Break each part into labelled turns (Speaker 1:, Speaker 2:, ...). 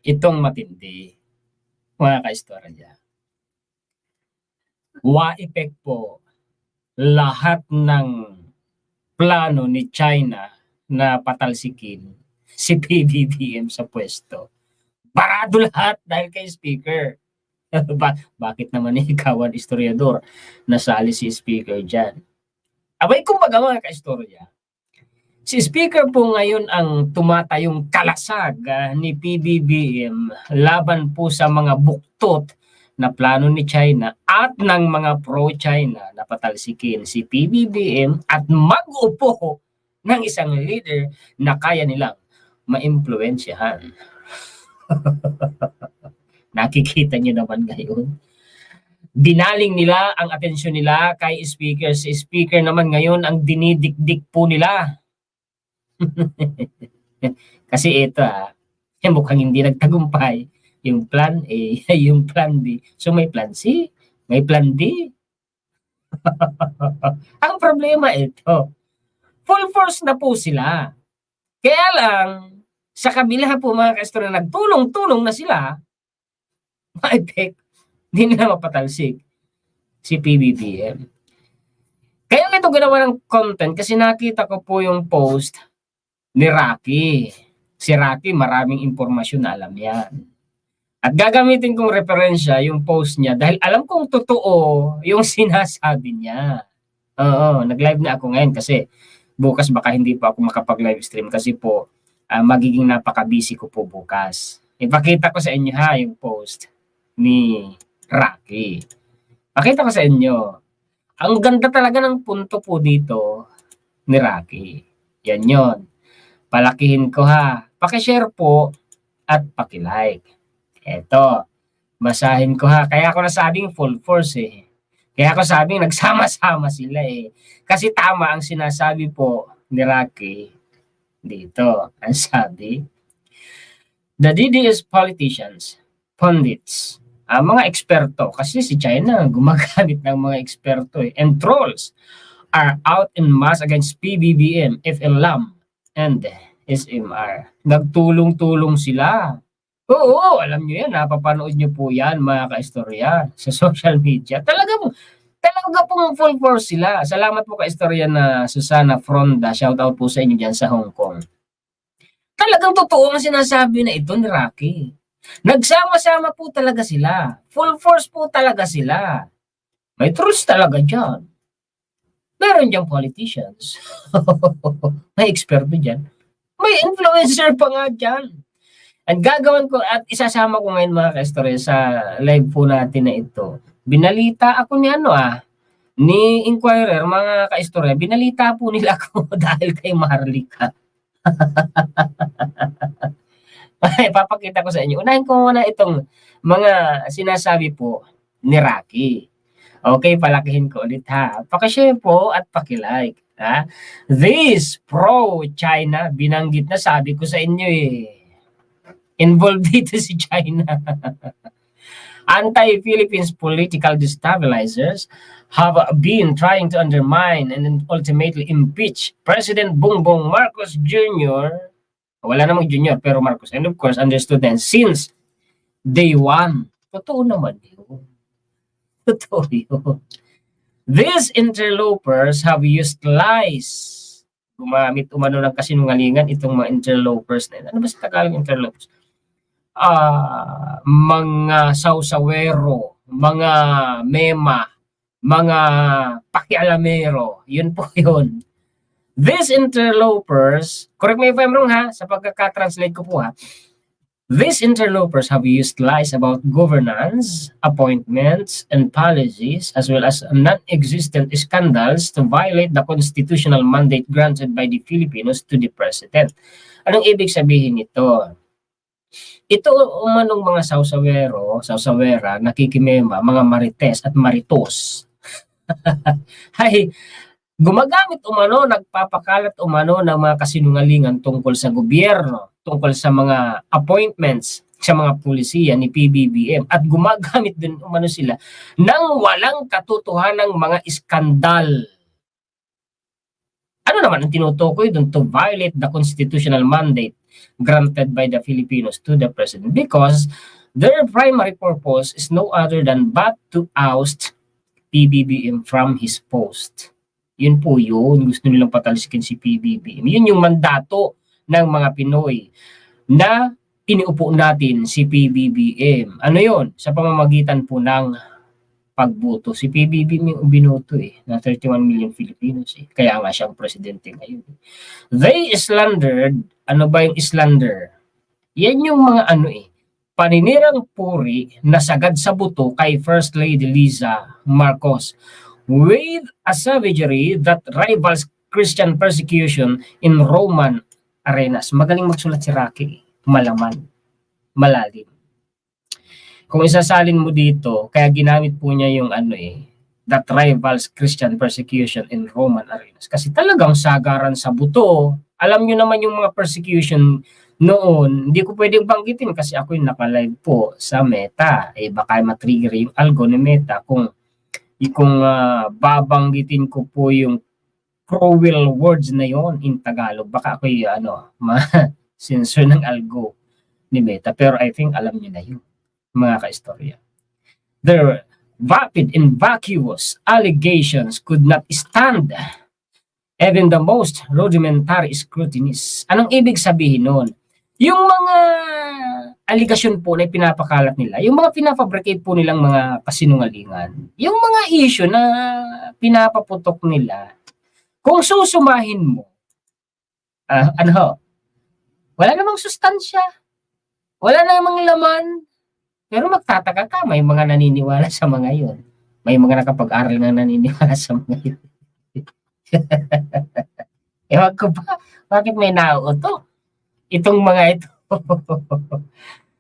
Speaker 1: Itong matindi, mga kaistorya. Waepek po, lahat ng plano ni China na patalsikin si Pbbm sa pwesto. Barado lahat dahil kay speaker. Bakit naman ikaw ang historiador? Nasali si speaker dyan. Abay, kumbaga mga kaistorya, si speaker po ngayon ang tumatayong kalasag ni PBBM laban po sa mga buktot na plano ni China at ng mga pro-China na patalsikin si PBBM at mag-upo ng isang leader na kaya nilang maimpluwensyahan. Nakikita niyo naman ngayon. Binaling nila ang atensyon nila kay speaker. Si speaker naman ngayon ang dinidikdik po nila. Kasi ito mukhang hindi nagtagumpay yung plan A, yung plan B. So may plan C, may plan D. Ang problema ito, full force na po sila. Kaya lang, sa kabila po mga kaistorya, nagtulong-tulong na sila, Waepek, hindi nila mapatalsik si PBBM. Kaya ito ginawa ng content kasi nakita ko po yung post ni Rocky. Si Rocky, maraming impormasyon na alam yan. At gagamitin kong referensya yung post niya dahil alam kong totoo yung sinasabi niya. Oo, nag-live na ako ngayon kasi bukas baka hindi pa ako makapag-live stream kasi po magiging napaka-busy ko po bukas. Ipakita ko sa inyo yung post ni Rocky. Pakita ko sa inyo. Ang ganda talaga ng punto po dito ni Rocky. Yan yon. Palakihin ko Paki-share po at paki-like. Eto. Basahin ko Kaya ako nasabing full force Kaya ako sabing nagsama-sama sila Kasi tama ang sinasabi po ni Rocky dito. Ang sabi, the DDS politicians, pundits, mga eksperto, kasi si China gumagamit ng mga eksperto and trolls are out in mass against PBBM, FLM, and SMR. Nagtulong-tulong sila. Oo, alam nyo yan, napapanood nyo po yan mga kaistorya sa social media. Talaga pong full force sila. Salamat po kaistorya na Susana Fronda. Shout out po sa inyo dyan sa Hong Kong. Talagang totoo ang sinasabi na ito ni Rocky. Nagsama-sama po talaga sila. Full force po talaga sila. May trolls talaga dyan. Meron dyan politicians. May eksperto dyan. May influencer pa nga dyan. At gagawin ko at isasama ko ngayon mga kaistorya sa live po natin na ito. Binalita ako ni ni Inquirer mga kaistorya. Binalita po nila ako dahil kay Marlica. Ay, papakita ko sa inyo. Unahin ko muna itong mga sinasabi po ni Rocky. Okay, palakihin ko ulit Paki-share po at paki-like. This pro-China, binanggit na sabi ko sa inyo Involved dito si China. Anti-Philippines political destabilizers have been trying to undermine and ultimately impeach President Bongbong Marcos Jr. Wala namang junior, pero Marcos. And of course, understood then since day one. Totoo naman yun. Totoo yun. These interlopers have used lies. Gumamit umano ng kasinungalingan itong mga interlopers na yun. Ano ba sa Tagalog interlopers? Mga sausawero, mga mema, mga pakialamero. Yun po yun. These interlopers, correct me if I'm wrong sa pagkaka-translate ko po These interlopers have used lies about governance, appointments, and policies, as well as non-existent scandals to violate the constitutional mandate granted by the Filipinos to the President. Anong ibig sabihin nito? Ito umanong mga sausawera, nakikimema, mga marites at maritos. Gumagamit umano, nagpapakalat umano ng mga kasinungalingan tungkol sa gobyerno, tungkol sa mga appointments sa mga pulisiya ni PBBM at gumagamit din umano sila ng walang katotohanang mga iskandal. Ano naman ang tinutukoy doon? To violate the constitutional mandate granted by the Filipinos to the President because their primary purpose is no other than but to oust PBBM from his post. Yun po yun. Gusto nilang patalsikin si PBBM. Yun yung mandato ng mga Pinoy na iniupo natin si PBBM. Ano yun? Sa pamamagitan po ng pagboto. Si PBBM yung binoto na 31 million Filipinos Kaya nga siyang presidente ngayon. They slandered, ano ba yung slander? Yan yung mga paninirang puri na sagad sa buto kay First Lady Liza Marcos with a savagery that rivals Christian persecution in Roman arenas. Magaling magsulat si Rocky. Malaman. Malalim. Kung isasalin mo dito, kaya ginamit po niya yung that rivals Christian persecution in Roman arenas. Kasi talagang sagaran sa buto. Alam nyo naman yung mga persecution noon, hindi ko pwedeng banggitin kasi ako yung nakalive po sa Meta. Baka matrigger yung algo ni Meta kung babanggitin ko po yung cruel words na yon in Tagalog. Baka ako yung ma-censor ng algo ni Meta. Pero I think alam niyo na yun, mga kaistorya. Their vapid and vacuous allegations could not stand even the most rudimentary scrutinies. Anong ibig sabihin nun? Yung mga aligasyon po na pinapakalat nila, yung mga pinafabricate po nilang mga kasinungalingan, yung mga issue na pinapaputok nila, kung susumahin mo, wala namang sustansya, wala namang laman, pero magtataka ka, may mga naniniwala sa mga yun. May mga nakapag-aral na naniniwala sa mga yun. Ewan ko ba, bakit may nauuto? Itong mga ito.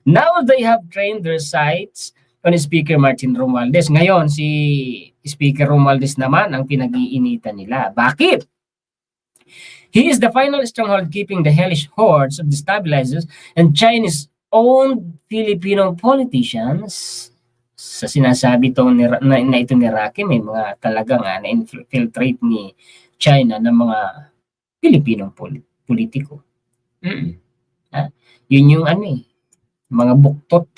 Speaker 1: Now they have trained their sights on Speaker Martin Romualdez. Ngayon, si Speaker Romualdez naman ang pinag-iinitan nila. Bakit? He is the final stronghold keeping the hellish hordes of destabilizers and Chinese-owned Filipino politicians. Sa sinasabi na ito ni Rocky, may mga talagang na-infiltrate ni China ng mga Pilipinong politiko. Yun yung mga buktot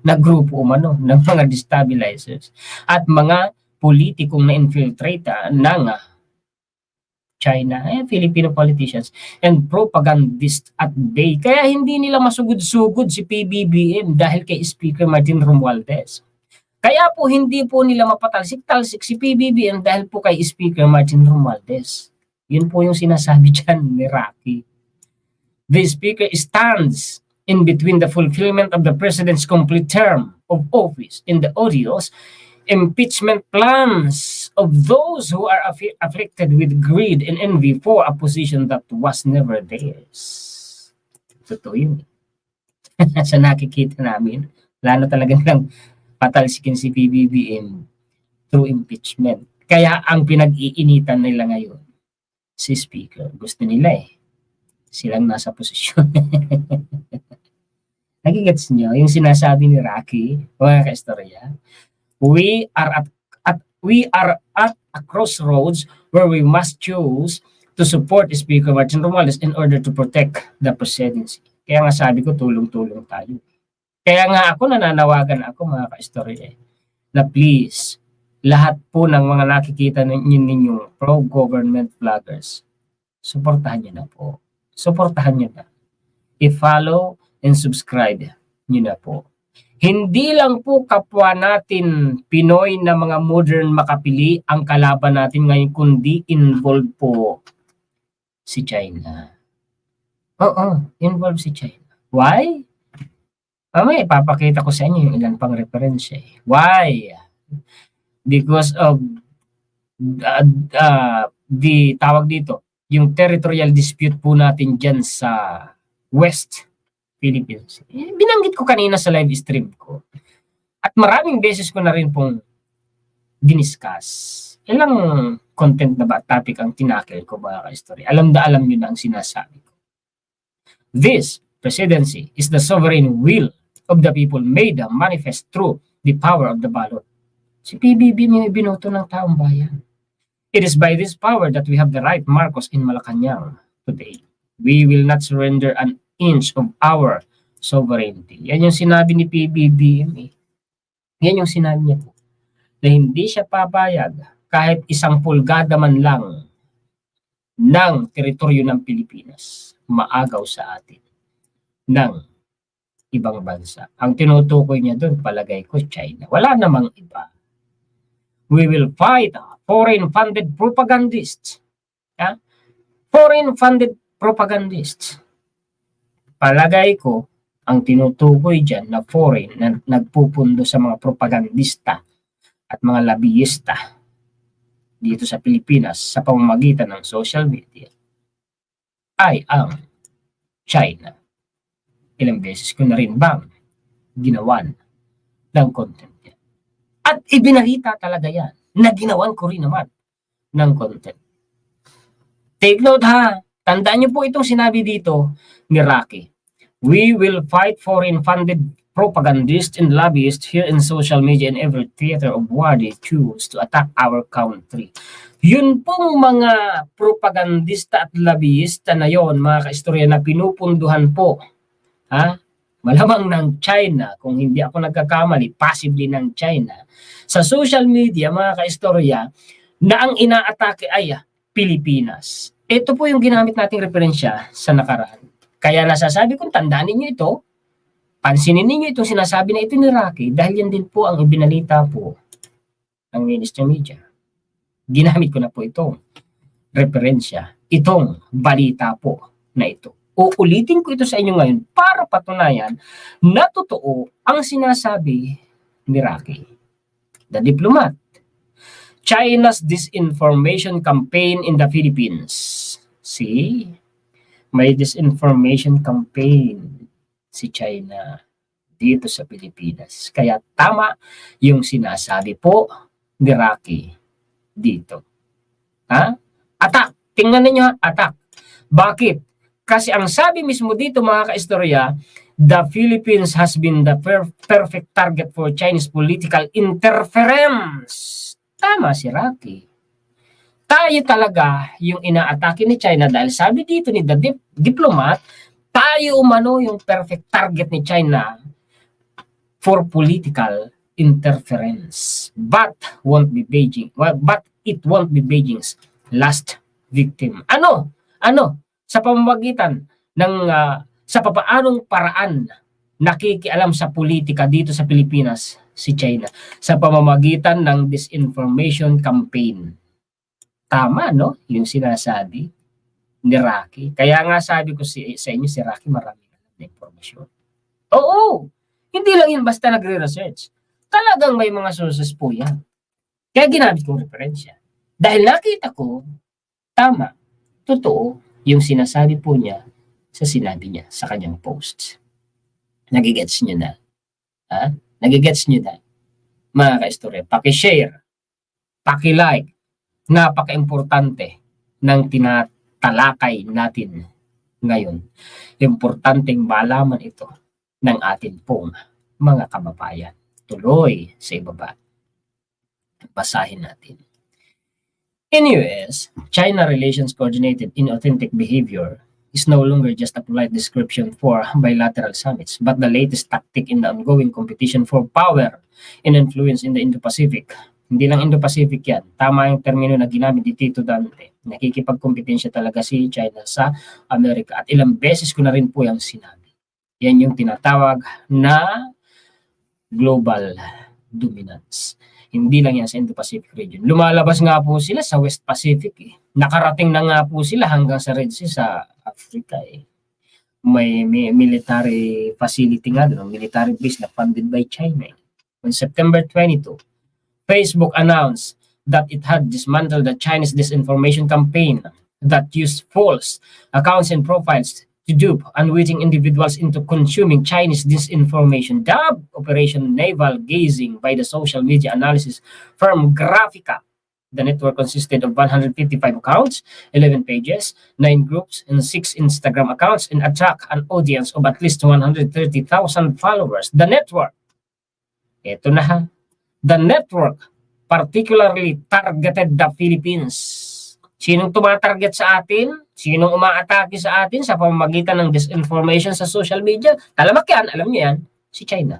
Speaker 1: na grupo ng mga destabilizers at mga politikong na-infiltrate ng China, Filipino politicians and propagandists at bay. Kaya hindi nila masugod-sugod si PBBM dahil kay Speaker Martin Romualdez. Kaya po hindi po nila mapatalsik-talsik si PBBM dahil po kay Speaker Martin Romualdez. Yun po yung sinasabi dyan ni Rocky. The Speaker stands in between the fulfillment of the President's complete term of office and the odious impeachment plans of those who are afflicted with greed and envy for a position that was never theirs. Totoo yun. Sa nakikita namin, plano talaga nilang patalsikin si PBBM through impeachment. Kaya ang pinag-iinitan nila ngayon, si Speaker, gusto nila silang nasa posisyon. Nagigets nyo yung sinasabi ni Rocky, mga kaistorya? We are at a crossroads where we must choose to support Speaker Martin Romualdez in order to protect the presidency. Kaya nga sabi ko, tulong-tulong tayo. Kaya nga ako nananawagan mga kaistorya, na please, lahat po ng mga nakikita ninyong pro-government vloggers, suportahan nyo na po. Suportahan nyo na. I-follow and subscribe nyo na po. Hindi lang po kapwa natin Pinoy na mga modern makapili ang kalaban natin ngayon, kundi involved po si China. Involved si China. Why? Mamaya ipapakita ko sa inyo yung ilan pang referensya. Why? Because of the tawag dito, yung territorial dispute po natin dyan sa West Philippines. Binanggit ko kanina sa live stream ko. At maraming beses ko na rin pong diniscuss. Ilang content na ba, topic ang tinakil ko mga ka-story. Alam nyo na ang sinasabi ko. This presidency is the sovereign will of the people made manifest through the power of the ballot. Si PBBM yung binoto ng taong bayan. It is by this power that we have the right, Marcos, in Malacanang today. We will not surrender an inch of our sovereignty. Yan yung sinabi ni Pbbm. Yan yung sinabi niya po. Na hindi siya papayag kahit isang pulgada man lang ng teritoryo ng Pilipinas maagaw sa atin ng ibang bansa. Ang tinutukoy niya doon, palagay ko, China. Wala namang iba. We will fight foreign-funded propagandists. Foreign-funded propagandists. Palagay ko, ang tinutukoy dyan na foreign, na nagpupundo sa mga propagandista at mga lobbyista dito sa Pilipinas sa pamamagitan ng social media, ay ang China. Ilang beses ko na rin bang ginawan ng content yan. At ibinalita talaga yan na ginawan ko rin naman ng content. Take note ha, tandaan niyo po itong sinabi dito ni Rocky. We will fight foreign-funded propagandists and lobbyists here in social media and every theater of war they choose to attack our country. Yun pong mga propagandista at lobbyista na yon, mga kaistorya, na pinupunduhan po, malamang ng China, kung hindi ako nagkakamali, possibly ng China, sa social media, mga kaistorya, na ang inaatake ay Pilipinas. Ito po yung ginamit nating referensya sa nakaraan. Kaya nasasabi kong tandaan ninyo ito, pansinin ninyo itong sinasabi na ito ni Rocky, dahil yan din po ang ibinalita po ng mainstream media. Ginamit ko na po itong referensya, itong balita po na ito. Uulitin ko ito sa inyo ngayon para patunayan na totoo ang sinasabi ni Rocky, the diplomat. China's disinformation campaign in the Philippines. See? May disinformation campaign si China dito sa Pilipinas. Kaya tama yung sinasabi po ni Rocky dito. Attack. Tingnan ninyo, attack. Bakit? Kasi ang sabi mismo dito, mga kaistorya, the Philippines has been the perfect target for Chinese political interference. Tama si Rocky. Tayo talaga yung inaatake ni China dahil sabi dito ni the diplomat, tayo umano yung perfect target ni China for political interference. But it won't be Beijing's last victim. Ano? Sa pamamagitan ng sa papaanong paraan nakikialam sa politika dito sa Pilipinas si China? Sa pamamagitan ng disinformation campaign. Tama, no? Yung sinasabi ni Rocky. Kaya nga sabi ko sa inyo, si Rocky marami na informasyon. Oo! Hindi lang yun basta nagre-research. Talagang may mga sources po yan. Kaya ginamit kong referensya. Dahil nakita ko, tama, totoo, yung sinasabi po niya sa sinabi niya sa kanyang posts. Nagigets nyo na. Nagigets nyo na. Mga kaistorya, paki-share, paki-like, napaka-importante ng tinatalakay natin ngayon. Importanteng malaman ito ng atin pong mga kababayan. Tuloy sa ibaba. Basahin natin. In US, China relations coordinated inauthentic behavior is no longer just a polite description for bilateral summits, but the latest tactic in the ongoing competition for power and influence in the Indo-Pacific. Hindi lang Indo-Pacific yan. Tama yung termino na ginamit ni Tito Dante. Nakikipagkompetensya talaga si China sa Amerika. At ilang beses ko na rin po yung sinabi. Yan yung tinatawag na global dominance. Hindi lang yan sa Indo-Pacific region. Lumalabas nga po sila sa West Pacific. Nakarating na nga po sila hanggang sa Red Sea sa Africa. May military facility nga doon, military base na funded by China. On September 22, Facebook announced that it had dismantled the Chinese disinformation campaign that used false accounts and profiles to dupe unwitting individuals into consuming Chinese disinformation, dubbed Operation Naval Gazing by the social media analysis firm Graphica. The network consisted of 155 accounts, 11 pages, 9 groups, and 6 Instagram accounts, and attract an audience of at least 130,000 followers. The network, eto na ha, the network particularly targeted the Philippines. Sinong tumatarget sa atin? Sinong umaatake sa atin sa pamamagitan ng disinformation sa social media? Talamak yan, alam niyo yan, si China.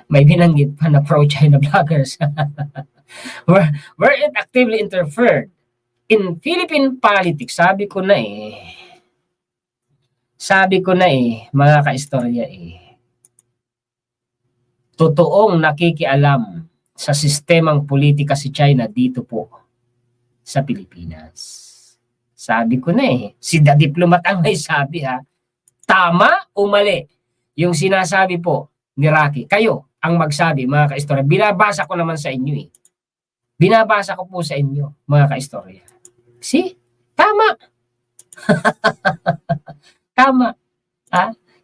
Speaker 1: May binanggit pa na pro-China bloggers. where it actively interfered in Philippine politics. Sabi ko na mga kaistorya totoong nakikialam sa sistemang politika si China dito po sa Pilipinas. Sabi ko na si The Diplomat ang may sabi tama o mali yung sinasabi po ni Rocky. Kayo ang magsabi mga kaistorya. Binabasa ko naman sa inyo Binabasa ko po sa inyo mga kaistorya. See? Tama. Tama.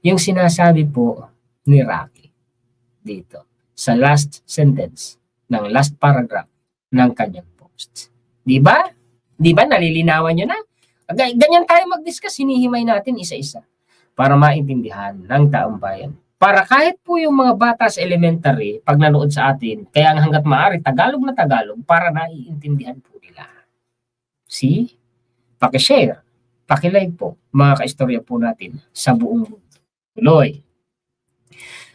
Speaker 1: Yung sinasabi po ni Rocky dito sa last sentence ng last paragraph ng kanyang post. Di ba? Di ba nalilinawan nyo na? Ganyan tayo mag-discuss, hinihimay natin isa-isa para maintindihan ng taong bayan. Para kahit po yung mga bata sa elementary, pag nanood sa atin, kaya hanggat maaari, Tagalog na Tagalog, para naiintindihan po nila. See? Paki-share, paki-like po, mga kaistorya po natin sa buong mundo. Tuloy.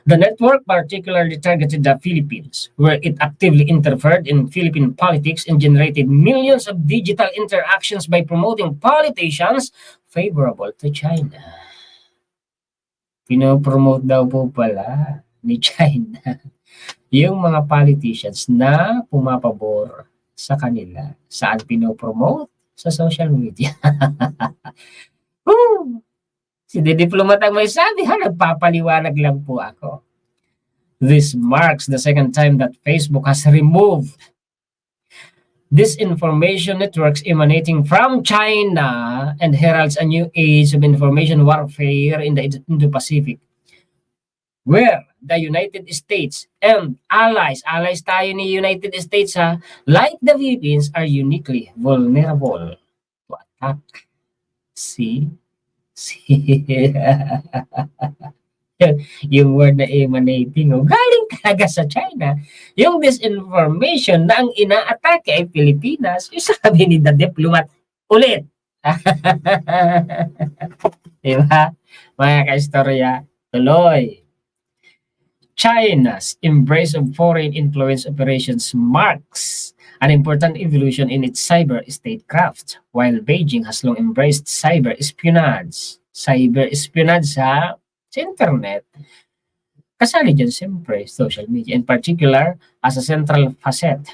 Speaker 1: The network particularly targeted the Philippines, where it actively interfered in Philippine politics and generated millions of digital interactions by promoting politicians favorable to China. Pinopromote daw po pala ni China yung mga politicians na pumapabor sa kanila. Saan pinopromote? Sa social media. Si The Diplomat ang may sabi, nagpapaliwanag lang po ako. This marks the second time that Facebook has removed disinformation networks emanating from China and heralds a new age of information warfare in the Indo-Pacific, where the United States and allies tayo ni United States like the Philippines, are uniquely vulnerable to attack. See? Yung word na emanating, galing talaga sa China. Yung disinformation na ang ina-atake ay Pilipinas, yung sabi ni The Diplomat, ulit. Diba? Mga kaistorya, tuloy. China's embrace of foreign influence operations marks an important evolution in its cyber statecraft, while Beijing has long embraced cyber espionage. Cyber espionage sa internet. Kasali dyan siyempre social media, in particular as a central facet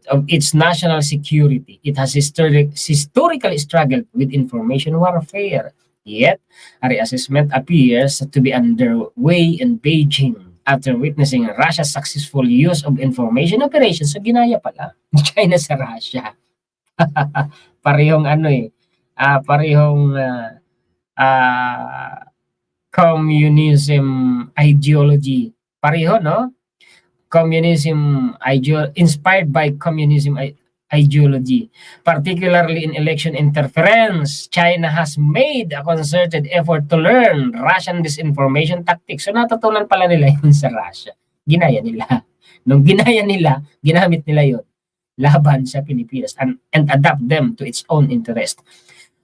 Speaker 1: of its national security. It has historically struggled with information warfare. Yet, a reassessment appears to be underway in Beijing after witnessing Russia's successful use of information operations. So, ginaya pala ni China sa Russia. Parehong parehong communism ideology. Pareho, no? Communism inspired by communism ideology. Particularly in election interference, China has made a concerted effort to learn Russian disinformation tactics. So natutunan pala nila yun sa Russia. Ginaya nila. Nung ginaya nila, ginamit nila yun laban sa Pilipinas and adapt them to its own interest.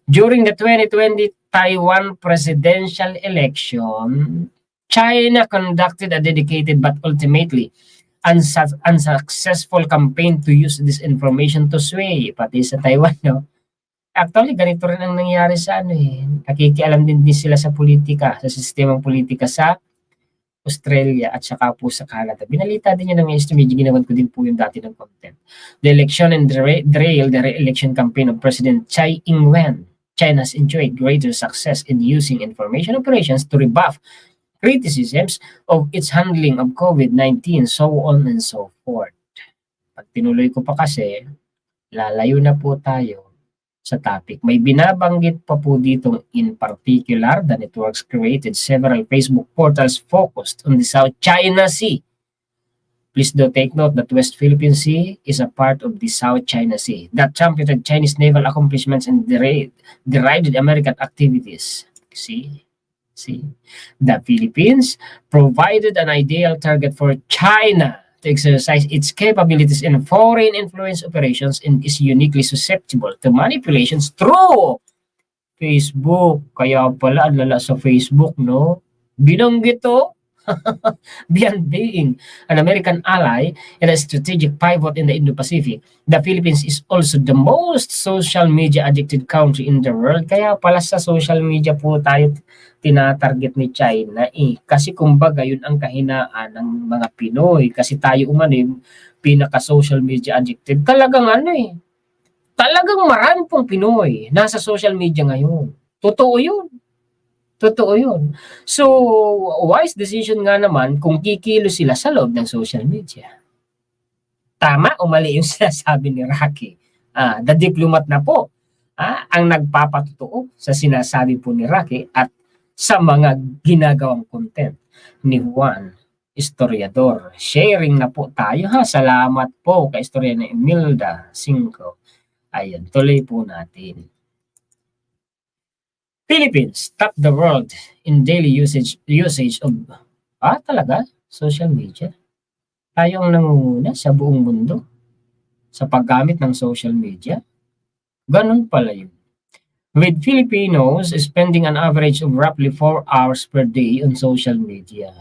Speaker 1: During the 2020 Taiwan presidential election, China conducted a dedicated but ultimately unsuccessful campaign to use this information to sway, pati sa Taiwan, no? Actually, ganito rin ang nangyari sa nakikialam din sila sa politika, sa sistemang politika sa Australia at saka po sa Canada. Binalita din yun ng estimate, ginawan ko din po yung dati ng content. The election and derailed the re-election campaign of President Tsai Ing-wen. China has enjoyed greater success in using information operations to rebuff criticisms of its handling of COVID-19, so on and so forth. Pag tinuloy ko pa kasi, lalayo na po tayo sa topic. May binabanggit pa po dito in particular, the networks created several Facebook portals focused on the South China Sea. Please do take note that West Philippine Sea is a part of the South China Sea that championed Chinese naval accomplishments and derided American activities. See? The Philippines provided an ideal target for China to exercise its capabilities in foreign influence operations and is uniquely susceptible to manipulations through Facebook. Kaya pala ang lala sa Facebook, no? Binanggit to. Beyond being an American ally and a strategic pivot in the Indo-Pacific, the Philippines is also the most social media addicted country in the world. Kaya pala sa social media po tayo tinatarget ni China eh. Kasi kumbaga yun ang kahinaan ng mga Pinoy. Kasi tayo pinaka-social media addicted. Talagang talagang marami pong Pinoy nasa social media ngayon. Totoo yun. Totoo yun. So, wise decision nga naman kung kikilos sila sa loob ng social media. Tama o mali yung sinasabi ni Rocky? The diplomat na po ang nagpapatotoo sa sinasabi po ni Rocky at sa mga ginagawang content ni Juan, historiador. Sharing na po tayo ha. Salamat po kay istorya ni Imelda 5. Ayan, tuloy po natin. Philippines top the world in daily usage of talaga social media. Tayo ang nangunguna sa buong mundo sa paggamit ng social media. Ganun pala yun. With Filipinos spending an average of roughly 4 hours per day on social media.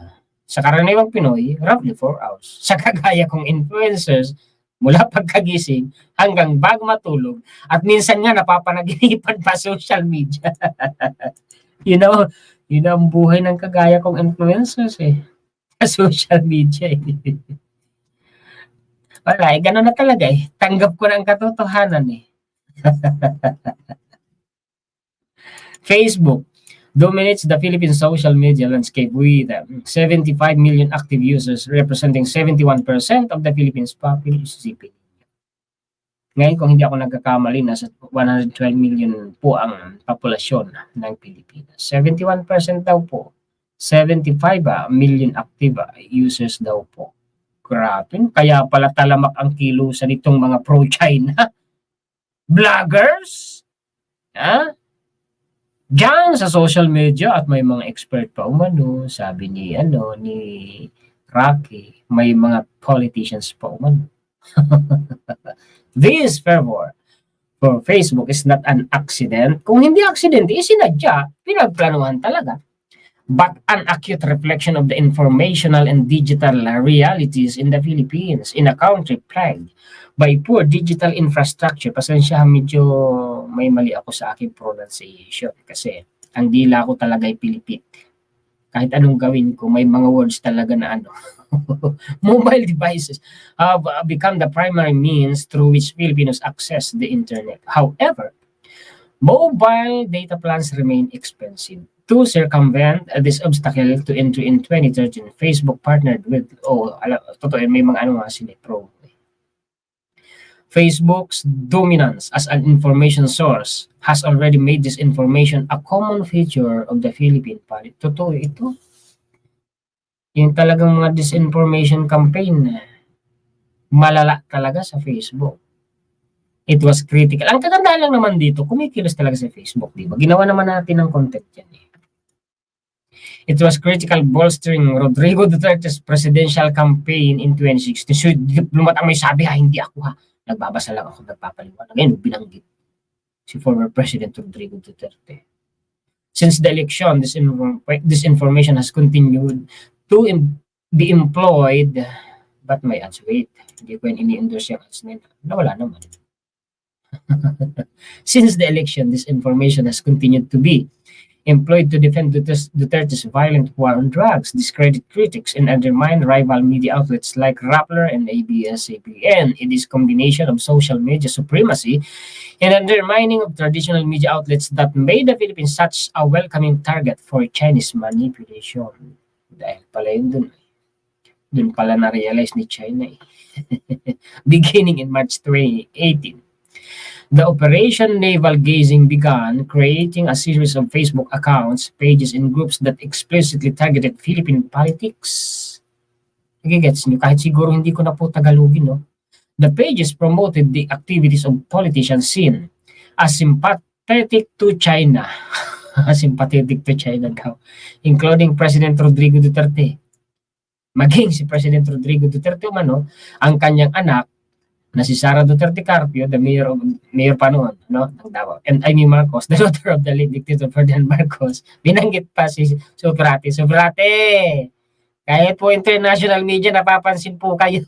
Speaker 1: Sa karaniwang Pinoy, roughly 4 hours. Sa kagaya kong influencers, mula pagkagising hanggang bago matulog at minsan nga napapanaginipan pa social media. you know ang buhay ng kagaya kong influencers sa social media Wala gano'n na talaga Tanggap ko na ang katotohanan Facebook dominates the Philippine social media landscape with 75 million active users representing 71% of the Philippines population. Ngayon kung hindi ako nagkakamali, nasa 112 million po ang populasyon ng Pilipinas. 71% daw po. 75 million active users daw po. Grabe, kaya pala talamak ang kilusan nitong mga pro-China. Vloggers? Diyan sa social media at may mga expert pa sabi ni Rocky, may mga politicians pa This fervor for Facebook is not an accident. Kung hindi accident, sinadya, pinagplanuhan talaga. But an acute reflection of the informational and digital realities in the Philippines, in a country plagued by poor digital infrastructure. Pasensya, medyo may mali ako sa aking pronunciation kasi ang dila ko talaga ay Pilipit. Kahit anong gawin ko, may mga words talaga na mobile devices have become the primary means through which Filipinos access the internet. However, mobile data plans remain expensive. To circumvent this obstacle to entry in 2013, Facebook partnered with, may mga sila pro. Facebook's dominance as an information source has already made this information a common feature of the Philippine politics. Totoo ito. Yung talagang mga disinformation campaign, malala talaga sa Facebook. It was critical. Ang kagandaan lang naman dito, kumikilos talaga sa Facebook, di ba? Ginawa naman natin ng content yan It was critical bolstering Rodrigo Duterte's presidential campaign in 2016. So, diplomat ang may sabi hindi ako Nagbabasa lang ako, nagpapaliwanag. Ngayon, binanggit si former President Rodrigo Duterte. Since the election, this information has continued to be employed, but may ads, wait, hindi ko ini-endorse yung ads nila. Nawala naman. Since the election, this information has continued to be employed to defend Duterte's violent war on drugs, discredit critics, and undermine rival media outlets like Rappler and ABS-CBN. It is combination of social media supremacy and undermining of traditional media outlets that made the Philippines such a welcoming target for Chinese manipulation. Dahil pala yun dun pala na-realize ni China Beginning in March 2018. The Operation Naval Gazing began, creating a series of Facebook accounts, pages, and groups that explicitly targeted Philippine politics. Nagigets niyo, kahit siguro hindi ko na po Tagalogin, The pages promoted the activities of politicians seen as sympathetic to China. Sympathetic to China daw, including President Rodrigo Duterte. maging si President Rodrigo Duterte umano, ang kanyang anak na si Sara Duterte Carpio, the mayor pa noon, no, ng Davao, and Amy Marcos, the daughter of the late dictator Ferdinand Marcos, binanggit pa si Sobrate. Kahit po international media, napapansin po kayo.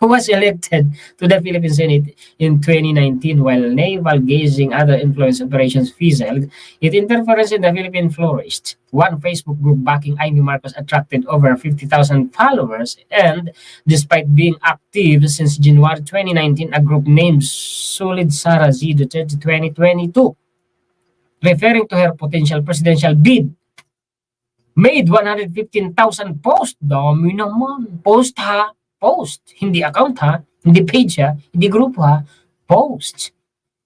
Speaker 1: Who was elected to the Philippine Senate in 2019 while navel-gazing other influence operations fizzled, its interference in the Philippines flourished. One Facebook group backing Amy Marcos attracted over 50,000 followers, and despite being active since January 2019, a group named Solid Sara Z Duterte 2022, referring to her potential presidential bid, made 115,000 posts. Dami naman. Post ha. Post. Hindi account ha. Hindi page ha. Hindi group ha. Post.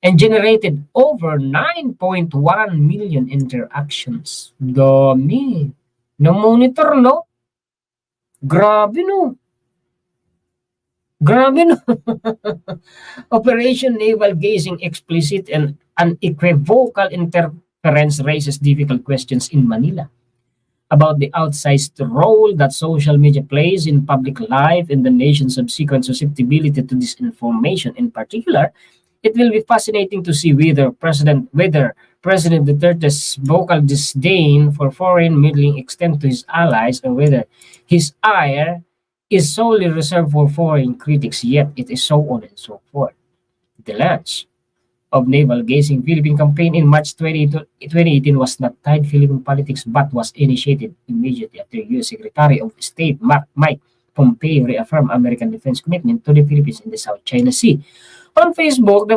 Speaker 1: And generated over 9.1 million interactions. Dami. Na-monitor, no? Grabe, no? Grabe, no? Operation Naval Gazing explicit and unequivocal interference raises difficult questions in Manila about the outsized role that social media plays in public life and the nation's subsequent susceptibility to disinformation. In particular, it will be fascinating to see whether President Duterte's vocal disdain for foreign meddling extends to his allies, or whether his ire is solely reserved for foreign critics, yet it is so on and so forth. The launch of naval gazing Philippine campaign in March 2018 was not tied Philippine politics but was initiated immediately after U.S. Secretary of State Mike Pompeo reaffirmed American defense commitment to the Philippines in the South China Sea. On Facebook, the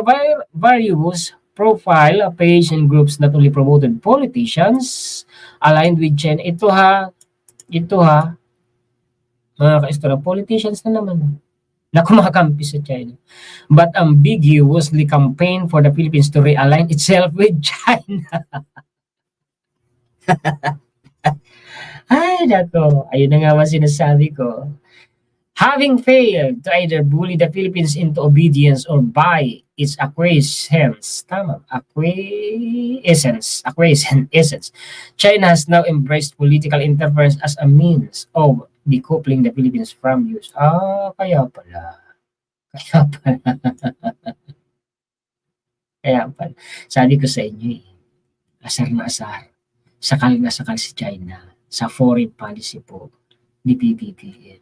Speaker 1: various profile page and groups not only promoted politicians aligned with China. Ito ha, mga kaistorya, politicians na naman na kumakampi sa China, but ambiguously campaign for the Philippines to realign itself with China. Ay, nako. Ayun na nga ba sinasabi ko. Having failed to either bully the Philippines into obedience or buy its acquiescence, acquiescence, China has now embraced political interference as a means of decoupling the Philippines from use. Kaya pala. Kaya pala. Sabi ko sa inyo asar na asar. Sakal na sakal si China sa foreign policy po ni PBBM.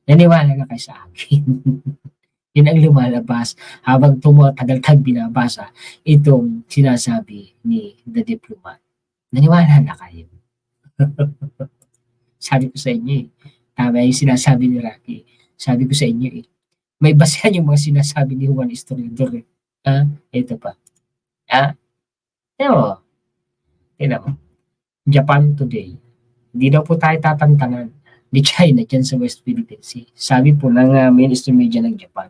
Speaker 1: Naniwala na kayo sa akin. Yun ang lumalabas habang tumatagal-tag binabasa itong sinasabi ni The Diplomat. Naniwala na kayo. Sabi ko sa inyo tama yung sinasabi ni Rocky. Sabi ko sa inyo may basehan yung mga sinasabi ni Juan Historiador. Ito pa. Tignan mo. Japan today. Hindi daw po tayo tatantanan ni China dyan sa West Philippine Sea. Sabi po ng mainstream media ng Japan.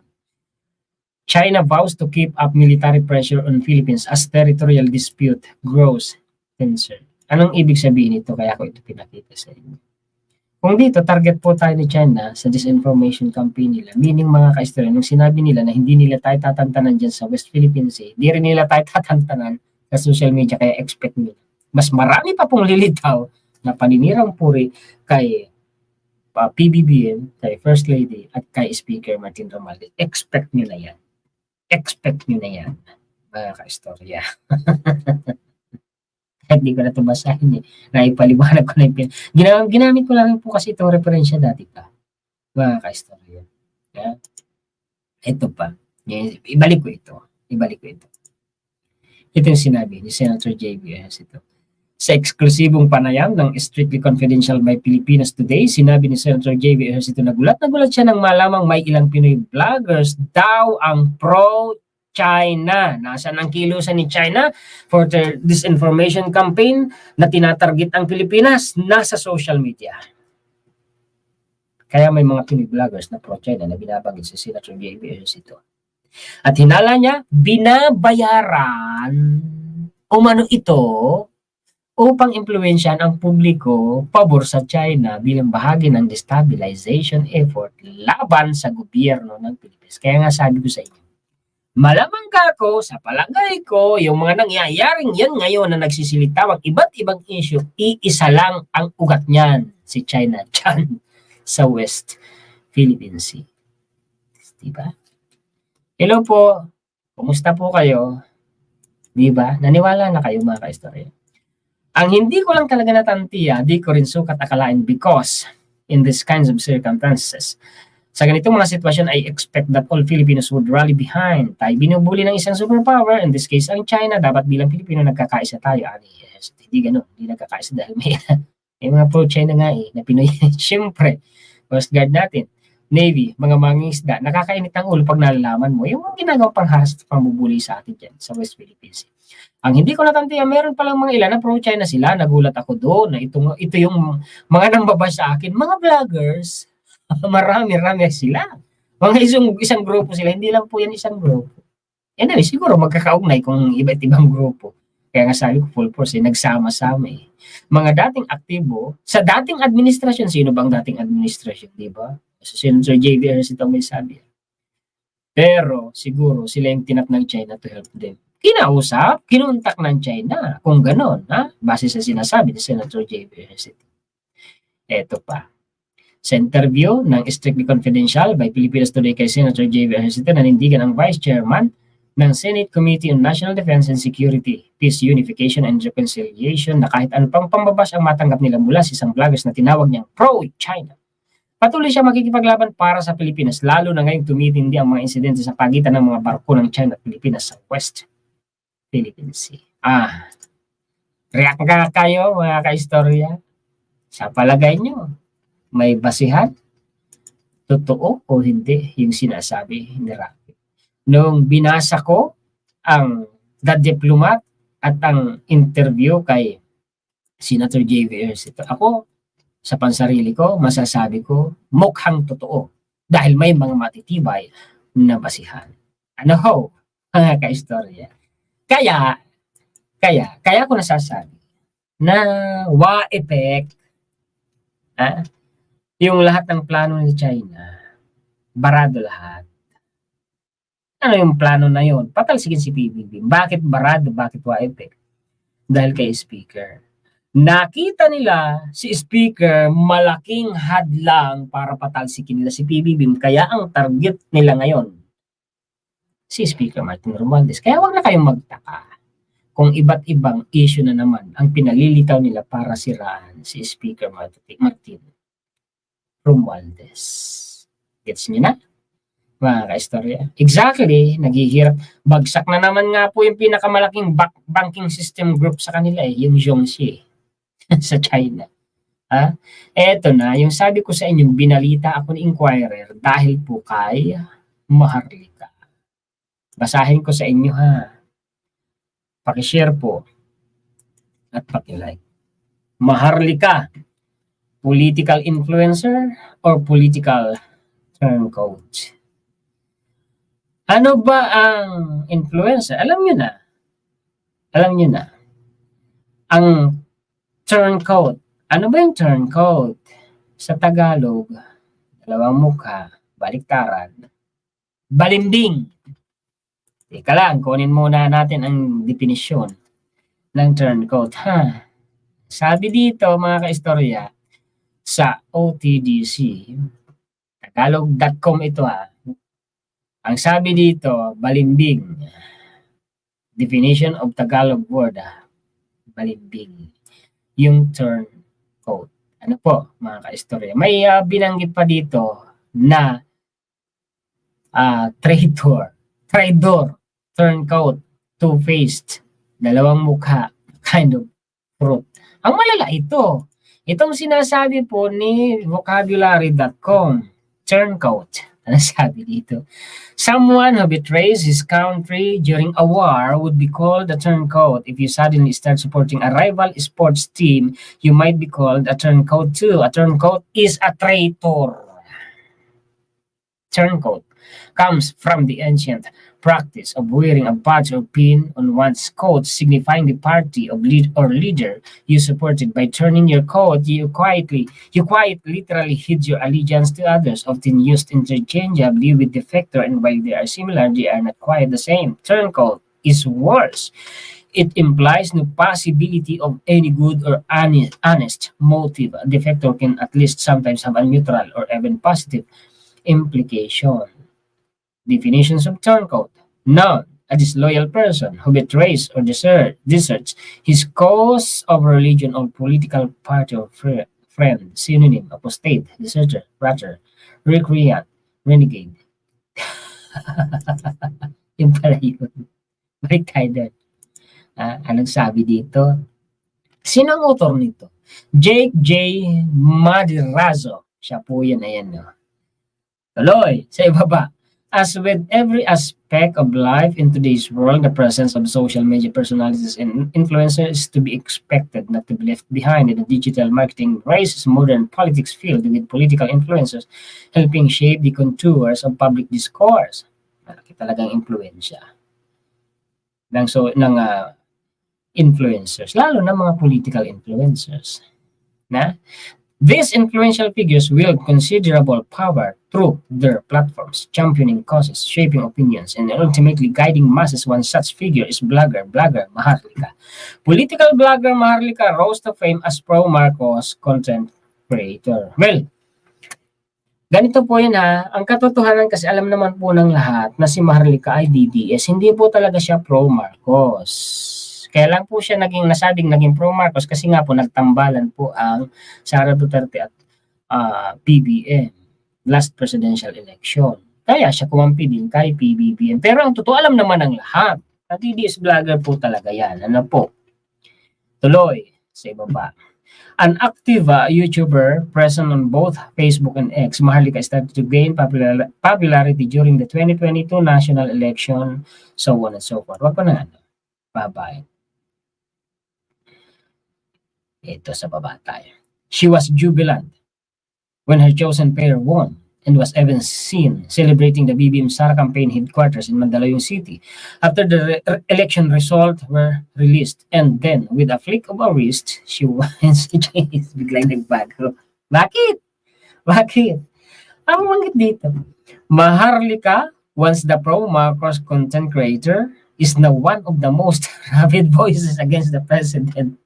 Speaker 1: China vows to keep up military pressure on Philippines as territorial dispute grows concern. Anong ibig sabihin ito? Kaya ko ito pinakita sa inyo. Kung dito, target po tayo ni China sa disinformation campaign nila, meaning mga kaistorya, nung sinabi nila na hindi nila tayo tatantanan dyan sa West Philippine Sea, di rin nila tayo tatantanan sa social media, kaya expect nila. Mas marami pa pong lilitaw na paninirang puri kay PBBM, kay First Lady, at kay Speaker Martin Romualdez. Expect nila yan. Expect nyo na yan, mga kaistorya. Hindi ko na ito basahin naipaliwanag ko na yung ginamit ko lang po kasi itong referensya dati pa, mga kaistorya. Ito pa, ibalik ko ito. Ito yung sinabi ni Senator J.B. ito. Sa eksklusibong panayam ng Strictly Confidential by Pilipinas Today, sinabi ni Senator J.B. ito, nagulat siya nang malamang may ilang Pinoy vloggers daw ang pro-China. Nasaan ang kilusan ni China for their disinformation campaign na tinatarget ang Pilipinas? Nasa social media. Kaya may mga Pinoy vloggers na pro-China na binabanggit si Senator J.B. ito. At hinala niya, binabayaran umano ito upang impluwensyahan ang publiko pabor sa China bilang bahagi ng destabilization effort laban sa gobyerno ng Pilipinas. Kaya nga sabi ko sa inyo, malamang kako, sa palagay ko, yung mga nangyayaring yan ngayon na nagsisilita ang iba't ibang issue, iisa lang ang ugat niyan, si China dyan. sa West Philippine Sea. Diba? Hello po, kumusta po kayo? Diba? Naniwala na kayo mga kaistorya? Ang hindi ko lang talaga natantiya, di ko rin sukat akalain because in these kinds of circumstances, sa ganitong mga sitwasyon, I expect that all Filipinos would rally behind. Tayo binubuli ng isang superpower, in this case ang China, dapat bilang Pilipino nagkakaisa tayo. Yes, hindi ganun, hindi nagkakaisa dahil may mga pro-China nga na Pinoy. Siyempre, Coast Guard natin, Navy, mga mangingisda, nakakainit ang ulo pag nalalaman mo yung ginagawa pangharas at pambubuli sa atin dyan sa West Philippines. Ang hindi ko natantiya, meron palang mga ilan na pro-China sila, nagulat ako doon na ito yung mga nambabash sa akin, mga vloggers, marami sila. Mga isang grupo sila, hindi lang po yan isang grupo. Anyway, siguro magkakaugnay kung iba't ibang grupo. Kaya nga sabi ko, full force, nagsama-sama eh. Mga dating aktibo, sa dating administrasyon, sino bang dating administrasyon, di ba? So, Senator JB ito may sabi. Pero, siguro, sila yung tinat ng China to help them. Kinausap, kinuntak ng China, kung ganon, ha? Base sa sinasabi ni Senator JB Eto pa. Sa interview ng Strictly Confidential by Pilipinas Today kay Senator J.B. Ejercito, nanindigan ang Vice Chairman ng Senate Committee on National Defense and Security, Peace, Unification, and Reconciliation na kahit ano pang pambabas ang matanggap nila mula sa isang vloggers na tinawag niyang pro-China. Patuloy siya makikipaglaban para sa Pilipinas, lalo na ngayong tumitindi ang mga insidente sa pagitan ng mga barko ng China at Pilipinas sa West Philippine Sea. React nga kayo mga kaistorya. Sa palagay nyo, may basihan? Totoo o hindi yung sinasabi ni Rocky? Nung binasa ko ang The Diplomat at ang interview kay Senator J.V. Ejercito, ako sa pansarili ko, masasabi ko, mukhang totoo dahil may mga matitibay na basihan. Ano ho, mga kaistorya? Kaya ko nasasabi na Waepek, yung lahat ng plano ni China, barado lahat. Ano yung plano na yun? Patalsikin si Pbbm. Bakit barado? Bakit Waepek? Dahil kay Speaker. Nakita nila si Speaker malaking hadlang para patalsikin nila si Pbbm. Kaya ang target nila ngayon, si Speaker Martin Romualdez. Kaya wag na kayong magtaka kung iba't ibang issue na naman ang pinalilitaw nila para siraan si Speaker Martin Romualdez. Gets niyo na? Mga kaistorya. Exactly, naghihirap. Bagsak na naman nga po yung pinakamalaking banking system group sa kanila yung Zhongxi sa China. Eto na, yung sabi ko sa inyo, binalita ako ni Inquirer dahil po kay Maharlika. Basahin ko sa inyo Pakishare po at pakilike. Maharlika, political influencer or political turncoat? Ano ba ang influencer? Alam nyo na. Ang turncoat. Ano ba yung turncoat? Sa Tagalog, dalawang mukha, baliktaran, balimbing. Teka lang, kunin muna natin ang definisyon ng turncoat. Sabi dito mga kaistorya, sa OTDC, Tagalog.com ito Ang sabi dito, balimbing. Definition of Tagalog word, balimbing. Yung turncoat. Ano po, mga kaistorya? May binanggit pa dito na traitor, turncoat, two-faced, dalawang mukha, kind of fruit. Ang malala ito. Itong sinasabi po ni vocabulary.com, turncoat. Ano sabi dito? Someone who betrays his country during a war would be called a turncoat. If you suddenly start supporting a rival sports team, you might be called a turncoat too. A turncoat is a traitor. Turncoat comes from the ancient practice of wearing a badge or pin on one's coat signifying the party of leader you supported. By turning your coat, you quite literally hid your allegiance to others, often used interchangeably with defector, and while they are similar, they are not quite the same. Turncoat is worse. It implies no possibility of any good or honest motive. A defector can at least sometimes have a neutral or even positive implication. Definitions of turncoat. Noun, a disloyal person who betrays or deserts his cause of religion or political party or friend. Synonym, apostate, deserter, rather, recreant, renegade. Yung pala yun. Balik tayo doon. Anong sabi dito? Sino ang author nito? Jake J. Madirazo. Siya po yun, ayan. No? Tuloy, sa ibaba. As with every aspect of life in today's world, the presence of social media personalities and influencers is to be expected, not to be left behind in the digital marketing races modern politics field with political influencers helping shape the contours of public discourse. Malaki talagang influensya ng influencers, lalo na mga political influencers. Na? These influential figures wield considerable power through their platforms, championing causes, shaping opinions, and ultimately guiding masses. One such figure is blogger Maharlika. Political blogger Maharlika rose to fame as pro-Marcos content creator. Well, ganito po yun ha. Ang katotohanan kasi alam naman po ng lahat na si Maharlika ay DDS. Hindi po talaga siya pro-Marcos. Kaya lang po siya nasabing naging pro-Marcos kasi nga po nagtambalan po ang Sara Duterte at PBM last presidential election. Kaya siya kumampi din kay PBBM. Pero ang totoo alam naman ng lahat na DDS vlogger po talaga yan. Ano po? Tuloy sa ibaba. An active YouTuber present on both Facebook and X, Maharlika started to gain popularity during the 2022 national election, so on and so forth. Wag pa na ano. Bye-bye. Ito sa baba tayo. She was jubilant when her chosen pair won and was even seen celebrating the BBM Sara campaign headquarters in Mandaluyong City after the election results were released. And then, with a flick of a wrist, she wins. Biglang nagbago. Bakit? Bakit? Ang manggit dito. Maharlika, once the pro-Marcos content creator, is now one of the most rabid voices against the president,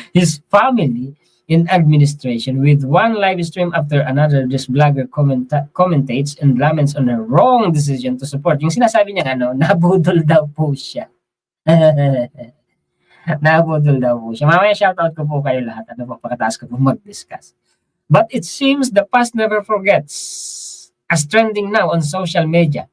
Speaker 1: his family, in administration. With one live stream after another, this blogger commentates and laments on her wrong decision to support. Yung sinasabi niya nabudol daw po siya. Nabudol daw po siya. Mamaya shoutout ko po kayo lahat. Ano po, pagkataas ko po mag-discuss. But it seems the past never forgets. As trending now on social media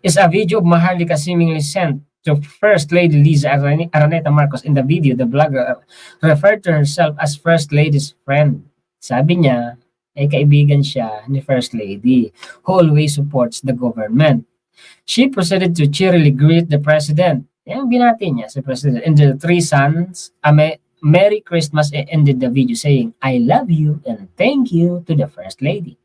Speaker 1: is a video of Maharlika seemingly sent to First Lady Liza Araneta Marcos. In the video, the blogger referred to herself as First Lady's friend. Sabi niya, ay kaibigan siya ni First Lady, who always supports the government. She proceeded to cheerily greet the president. Yan, binati niya si president. And the three sons, Merry Christmas, ended the video saying, I love you and thank you to the First Lady.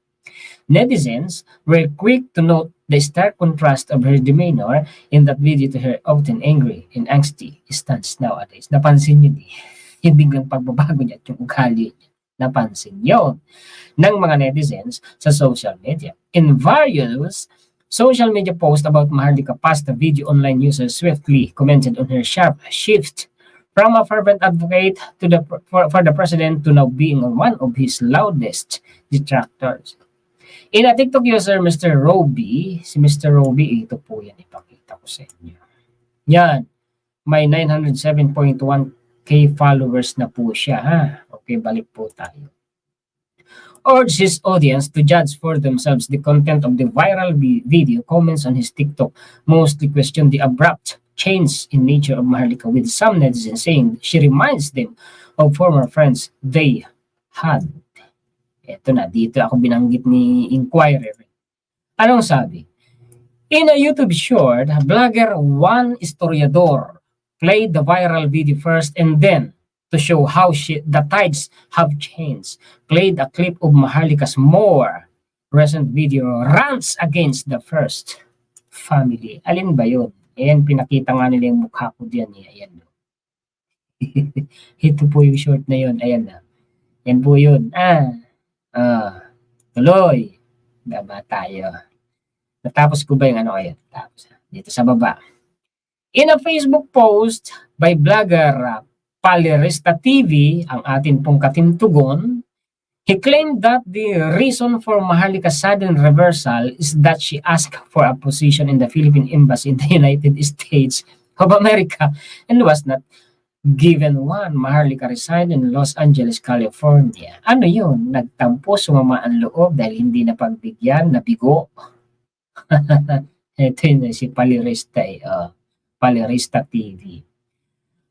Speaker 1: Netizens were quick to note the stark contrast of her demeanor in that video to her often angry and angsty stance nowadays. Napansin niyo di? Yung biglang pagbabago niya at yung ugali niya. Napansin yun ng mga netizens sa social media. In various social media posts about Maharlika past, the video online users swiftly commented on her sharp shift from a fervent advocate to for the president to now being one of his loudest detractors. In a TikTok user, Mr. Roby, si Mr. Roby, ito po yan, ipakita ko sa inyo. Yan, may 907.1k followers na po siya. Ha? Okay, balik po tayo. Urge his audience to judge for themselves the content of the viral video. Comments on his TikTok mostly question the abrupt change in nature of Maharlika, with some netizens saying she reminds them of former friends they had. Ito na, dito ako binanggit ni Inquirer. Anong sabi? In a YouTube short, blogger Juan Historiador played the viral video first and then, to show how the tides have changed, played a clip of Maharlika's more recent video rants against the first family. Alin ba yun? Ayan, pinakita nga nila yung mukha ko diyan. Ayan. Ito po yung short na yun. Ayan na. Yan po yun. Tuloy. Baba tayo. Natapos ko ba yung ano? Ayan. Tapos. Dito sa baba. In a Facebook post by blogger Palerista TV, ang atin pong katintugon, he claimed that the reason for Maharlika's sudden reversal is that she asked for a position in the Philippine Embassy in the United States of America and was not given one. Maharlika resigned in Los Angeles, California. Ano yun? Nagtampo, sumama ang loob dahil hindi napagbigyan, nabigo. Ito yun si Palerista Palerista TV.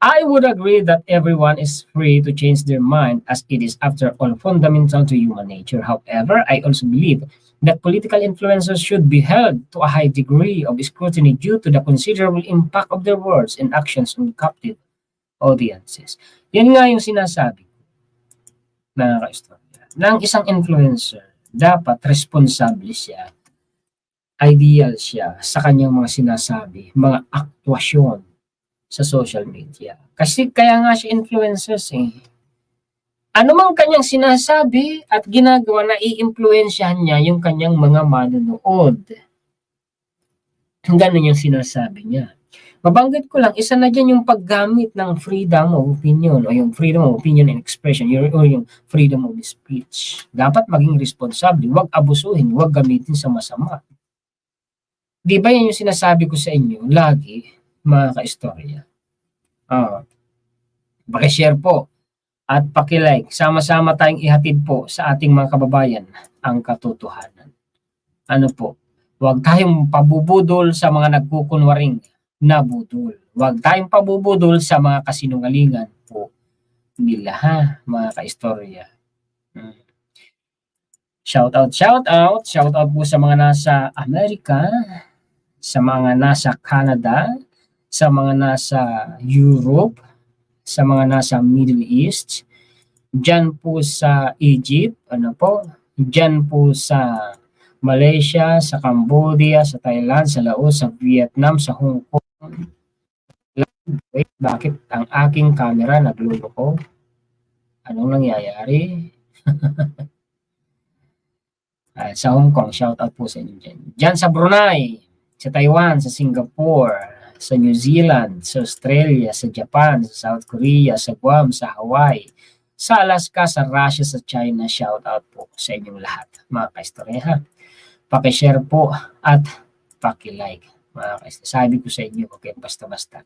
Speaker 1: I would agree that everyone is free to change their mind as it is after all fundamental to human nature. However, I also believe that political influencers should be held to a high degree of scrutiny due to the considerable impact of their words and actions on captive audiences. Yan nga yung sinasabi na kaistorya. Ng isang influencer, dapat responsable siya, ideal siya sa kanyang mga sinasabi, mga aktwasyon sa social media. Kasi kaya nga siya influencers eh. Ano mang kanyang sinasabi at ginagawa na i-impluensyahan niya yung kanyang mga manonood. Ganun yung sinasabi niya. Mabanggit ko lang, isa na dyan yung paggamit ng freedom of opinion o yung freedom of opinion and expression o yung freedom of speech. Dapat maging responsable, huwag abusuhin, huwag gamitin sa masama. Di ba yan yung sinasabi ko sa inyo lagi, mga kaistorya? Pakishare po at pakilike. Sama-sama tayong ihatid po sa ating mga kababayan ang katotohanan. Ano po? Huwag tayong pabubudol sa mga nagkukunwaring nabudol. Huwag tayong pabubudol sa mga kasinungalingan po nila ha, mga kaistorya. Shout out po sa mga nasa Amerika, sa mga nasa Canada, sa mga nasa Europe, sa mga nasa Middle East, dyan po sa Egypt, dyan po sa Malaysia, sa Cambodia, sa Thailand, sa Laos, sa Vietnam, sa Hong Kong. Wait, bakit ang aking camera nagluloko? Anong nangyayari? Sa Hong Kong, shout out po sa inyo dyan. Dyan sa Brunei, sa Taiwan, sa Singapore, sa New Zealand, sa Australia, sa Japan, sa South Korea, sa Guam, sa Hawaii, sa Alaska, sa Russia, sa China, shout out po sa inyong lahat, mga kaistorya ha. Pakishare po at pakilike, mga kaistorya. Sabi ko sa inyo, okay, basta-basta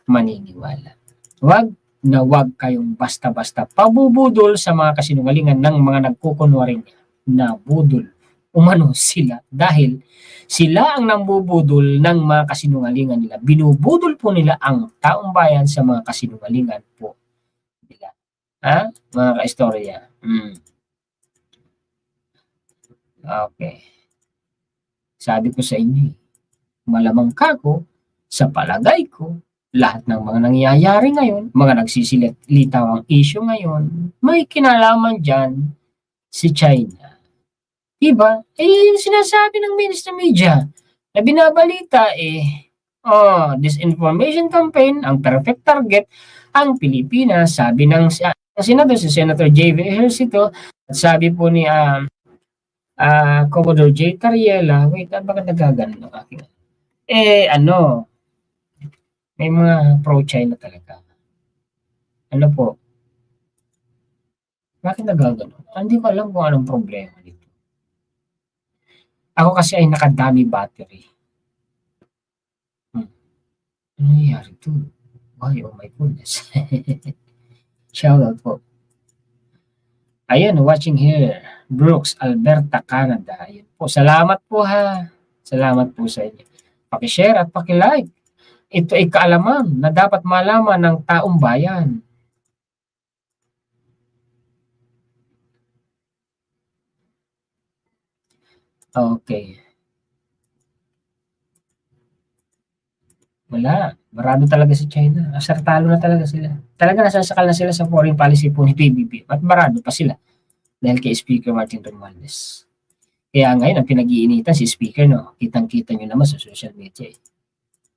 Speaker 1: maniniwala. Wag kayong basta-basta pabubudol sa mga kasinungalingan ng mga nagkukunwaring nabudol. Umano sila dahil sila ang nambubudol ng mga kasinungalingan nila. Binubudol po nila ang taong bayan sa mga kasinungalingan po nila. Ha? Mga kaistorya. Okay. Sabi ko sa inyo, malamang kako, sa palagay ko, lahat ng mga nangyayari ngayon, mga nagsisilitaw ang issue ngayon, may kinalaman dyan si China. Diba? Yung sinasabi ng mainstream media na binabalita disinformation campaign, ang perfect target, ang Pilipinas, sabi ng senador, si Senator J.V. Ejercito, at sabi po ni Commodore J. Tariela, wait, bakit nagagano ng aking may mga pro-China talaga. Ano po? Bakit nagagano? Hindi ko alam kung anong problema dito. Ako kasi ay nakadami battery. Ano nangyayari ito? Why? Oh my goodness. Shout out po. Ayan, watching here. Brooks, Alberta, Canada. Ayan po. Salamat po ha. Salamat po sa inyo. Pakishare at pakilike. Ito ay kaalaman na dapat malaman ng taong bayan. Okay. Wala. Barado talaga si China. Asar talo na talaga sila. Talaga nasasakal na sila sa foreign policy po ni PBB. At barado pa sila. Dahil kay Speaker Martin Romualdez. Kaya ngayon, ang pinag-iinitan si Speaker, no? Kitang-kita nyo naman sa social media.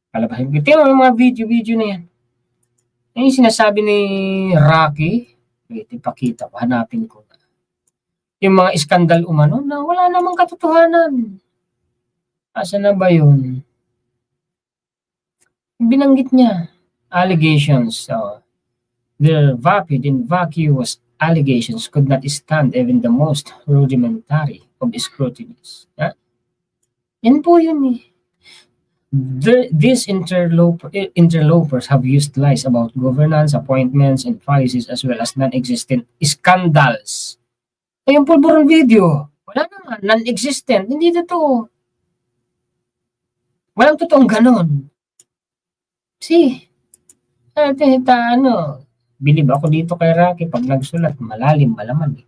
Speaker 1: Palabasin. Tingnan mo yung mga video na yan. Yung sinasabi ni Rocky, wait, ipakita ko, hanapin ko na. Yung mga iskandal umano na wala namang katotohanan. Asa na ba yun? Binanggit niya, allegations, the vapid and vacuous allegations could not stand even the most rudimentary of scrutinies. Yan po yun eh. These interlopers have used lies about governance, appointments, and policies as well as non-existent scandals. Ay, yung pulburon video, wala naman, non-existent, hindi totoo. Walang totoong ganon. Bilib ako dito kay Rocky pag nagsulat, malalim, malaman eh.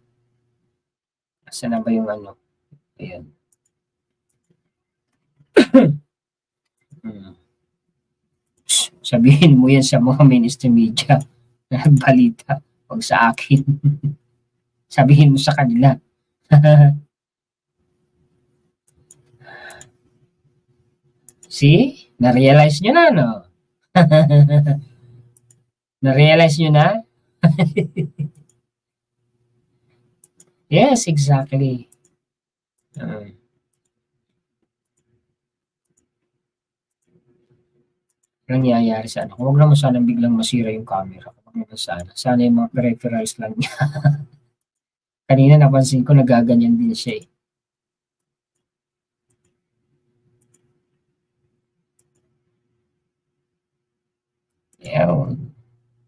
Speaker 1: Asa na ba yung ano? Ayan. Sabihin mo yan sa mga mainstream media na nagbalita, huwag sa akin. Sabihin mo sa kanila. See? Na-realize nyo na, no? Na-realize nyo na? Yes, exactly. Nangyayari sa ano. Huwag naman sana biglang masira yung camera. Huwag naman sana. Sana yung mga peripherals lang niya. Kanina napansin ko nagaganyan din siya eh. Ewan.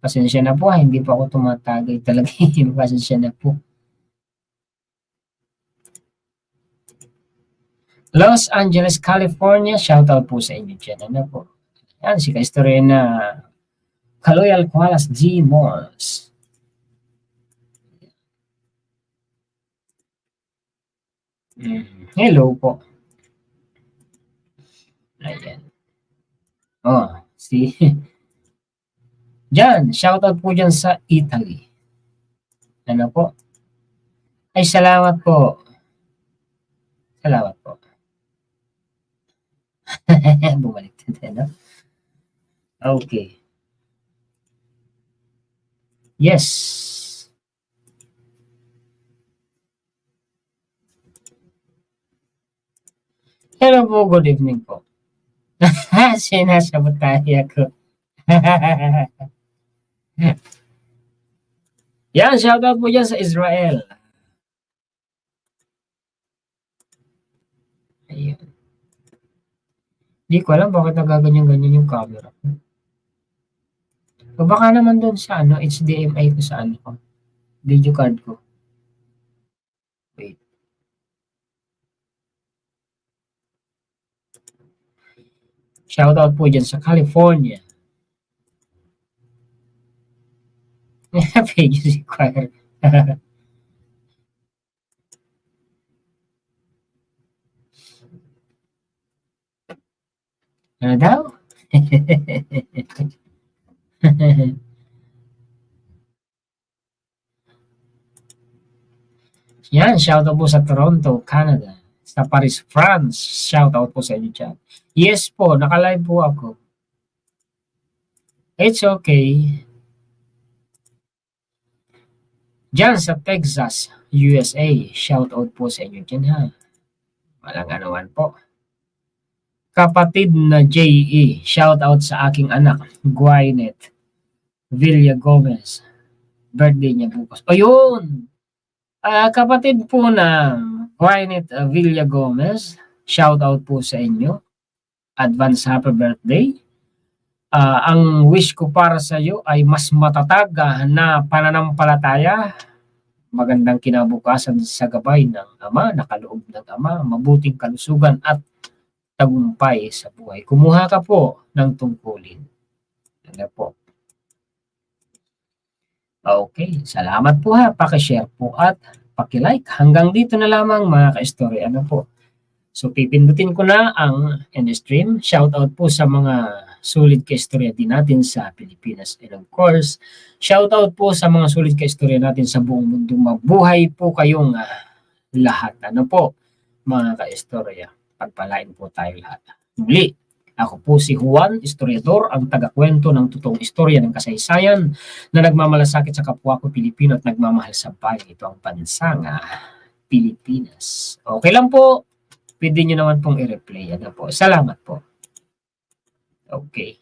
Speaker 1: Pasensya na po, hindi pa ako tumatagay talaga. Pasensya na po. Los Angeles, California. Shoutout po sa inyo dyan. Ano po? Yan, si kaistorya na Kaloyal Kualas G. Morse. Hello po. Ayan. Oh, see? Diyan, shoutout po dyan sa Italy. Ano po? Ay, salamat po. Salamat po. Bumalik din, no? Okay. Yes. Hello po, good evening po. Sinasabotaya ko. Yan, shoutout po dyan sa Israel. Ayan. Hindi ko alam bakit nagaganyan-ganyan yung camera. O baka naman doon sa ano, HDMI ko sa ano ko. Video card ko. Wait. Shoutout po dyan sa California. Pages required. Ano daw? Yan, shoutout po sa Toronto, Canada. Sa Paris, France. Shoutout po sa inyo dyan. Yes po, nakalive po ako. It's okay. Diyan sa Texas, USA. Shoutout po sa inyo dyan ha. Walang anuman po. Kapatid na J.E. Shoutout sa aking anak, Gwyneth Villa Gomez. Birthday niya bukas. O yun! Kapatid po na Gwyneth Villa Gomez. Shoutout po sa inyo. Advance happy birthday. Ang wish ko para sa iyo ay mas matatag na pananampalataya, magandang kinabukasan sa gabay ng Ama, nakaloob ng Ama, mabuting kalusugan at tagumpay sa buhay. Kumuha ka po ng tungkulin. Ano po? Okay, salamat po ha. Paki-share po at paki-like. Hanggang dito na lamang mga ka-story. Ano po? So pipindutin ko na ang end stream. Shoutout po sa mga sulit ka-istorya din natin sa Pilipinas. And of course, shoutout po sa mga sulit ka-istorya natin sa buong mundo. Mabuhay po kayong lahat. Ano po, mga ka-istorya. Pagpalain po tayo lahat. Muli, ako po si Juan, historiador, ang tagakwento ng totoong istorya ng kasaysayan na nagmamalasakit sa kapwa ko Pilipino at nagmamahal sa bayan. Ito ang bansang Pilipinas. Okay lang po. Pwede nyo naman pong i-replay. Ano po. Salamat po. Okay.